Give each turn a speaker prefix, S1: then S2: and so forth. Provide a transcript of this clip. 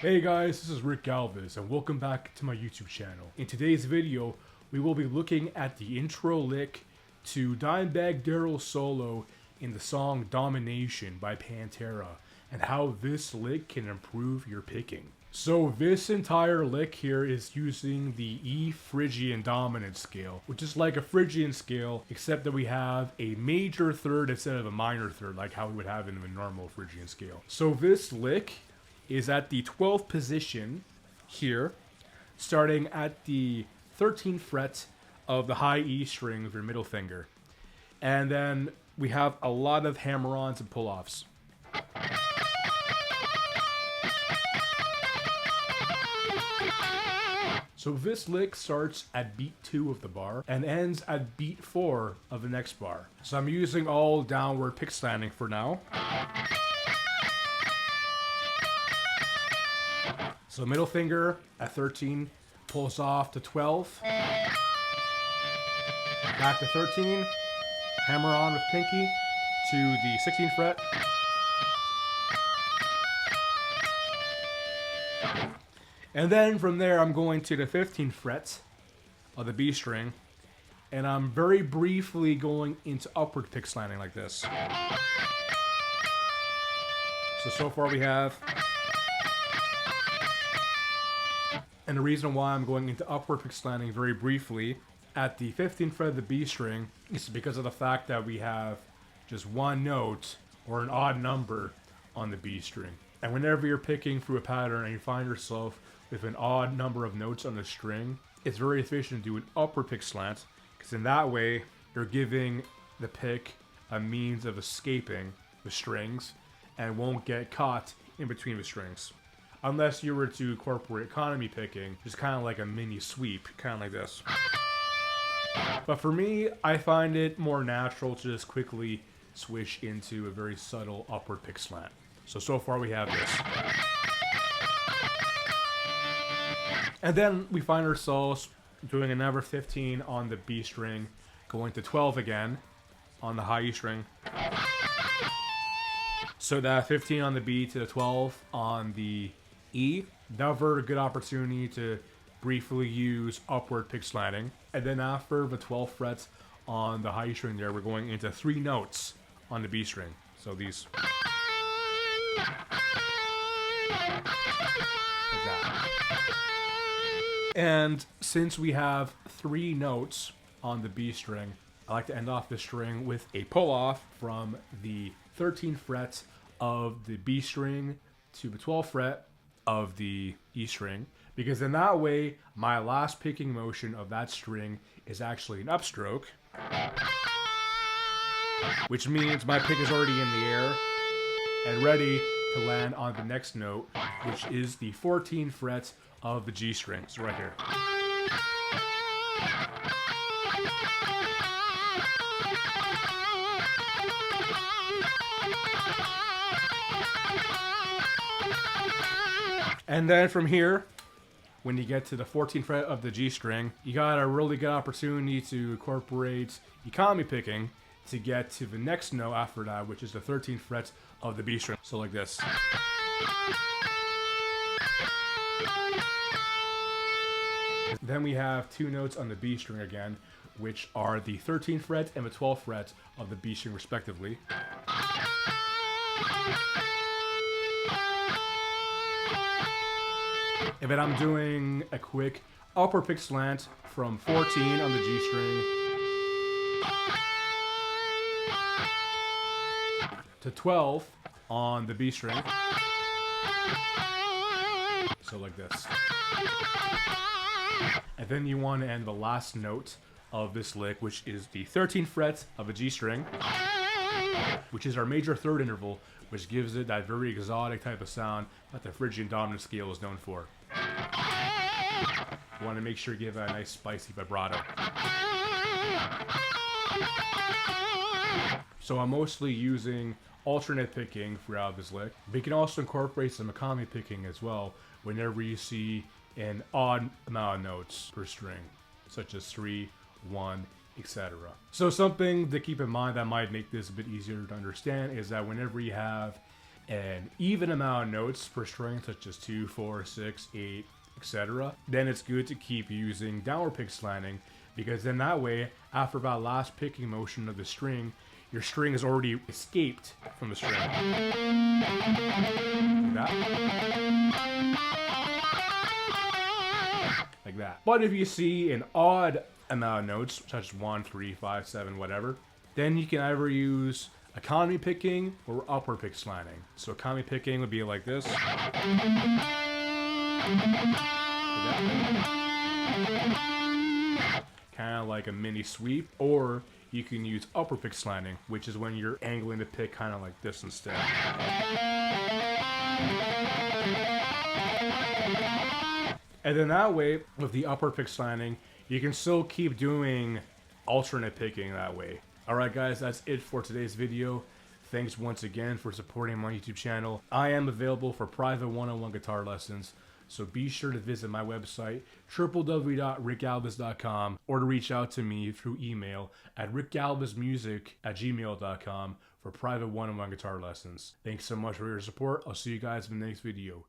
S1: Hey guys, this is Rick Galvez and welcome back to my YouTube channel. In today's video, we will be looking at the intro lick to Dimebag Darrell's solo in the song Domination by Pantera and how this lick can improve your picking. So this entire lick here is using the E Phrygian dominant scale, which is like a Phrygian scale except that we have a major third instead of a minor third like how we would have in a normal Phrygian scale. So this lick is at the 12th position here, starting at the 13th fret of the high E string of your middle finger. And then we have a lot of hammer-ons and pull-offs. So this lick starts at beat 2 of the bar and ends at beat 4 of the next bar. So I'm using all downward pick slanting for now. So middle finger at 13, pulls off to 12, back to 13, hammer on with pinky to the 16th fret, and then from there I'm going to the 15th fret of the B string, and I'm very briefly going into upward pick slanting like this. So far we have. And the reason why I'm going into upward pick slanting very briefly at the 15th fret of the B string is because of the fact that we have just one note or an odd number on the B string. And whenever you're picking through a pattern and you find yourself with an odd number of notes on the string, it's very efficient to do an upward pick slant, because in that way you're giving the pick a means of escaping the strings and won't get caught in between the strings. Unless you were to incorporate economy picking, just kind of like a mini sweep, kind of like this. But for me, I find it more natural to just quickly switch into a very subtle upward pick slant. So far we have this. And then we find ourselves doing another 15 on the B string, going to 12 again on the high E string. So that 15 on the B to the 12 on the E, another good opportunity to briefly use upward pick slanting. And then after the 12 frets on the high E string there, we're going into 3 notes on the B string. So these. Like that. And since we have 3 notes on the B string, I like to end off the string with a pull off from the 13th fret of the B string to the 12th fret of the E string, because in that way my last picking motion of that string is actually an upstroke, which means my pick is already in the air and ready to land on the next note, which is the 14th fret of the G string. So right here. And then from here, when you get to the 14th fret of the G string, you got a really good opportunity to incorporate economy picking to get to the next note after that, which is the 13th fret of the B string. So like this. Then we have 2 notes on the B string again, which are the 13th fret and the 12th fret of the B string respectively. And then I'm doing a quick upper pick slant from 14 on the G string to 12 on the B string. So like this. And then you want to end the last note of this lick, which is the 13th fret of a G string, which is our major third interval, which gives it that very exotic type of sound that the Phrygian dominant scale is known for. You want to make sure you give it a nice spicy vibrato. So I'm mostly using alternate picking throughout this lick, but you can also incorporate some economy picking as well whenever you see an odd amount of notes per string, such as 3, 1, etc. So something to keep in mind that might make this a bit easier to understand is that whenever you have an even amount of notes per string, such as 2, 4, 6, 8, etc., then it's good to keep using downward pick slanting, because then that way, after that last picking motion of the string, your string has already escaped from the string. Like that. Like that. But if you see an odd amount of notes, such as 1, 3, 5, 7, whatever, then you can either use economy picking or upward pick slanting. So economy picking would be like this. Kind of like a mini sweep, or you can use upward pick slanting, which is when you're angling the pick kind of like this instead. And then that way, with the upward pick slanting, you can still keep doing alternate picking that way. Alright guys, that's it for today's video. Thanks once again for supporting my YouTube channel. I am available for private one-on-one guitar lessons, so be sure to visit my website, www.ricgalvez.com, or to reach out to me through email at ricgalvezmusic@gmail.com for private one-on-one guitar lessons. Thanks so much for your support. I'll see you guys in the next video.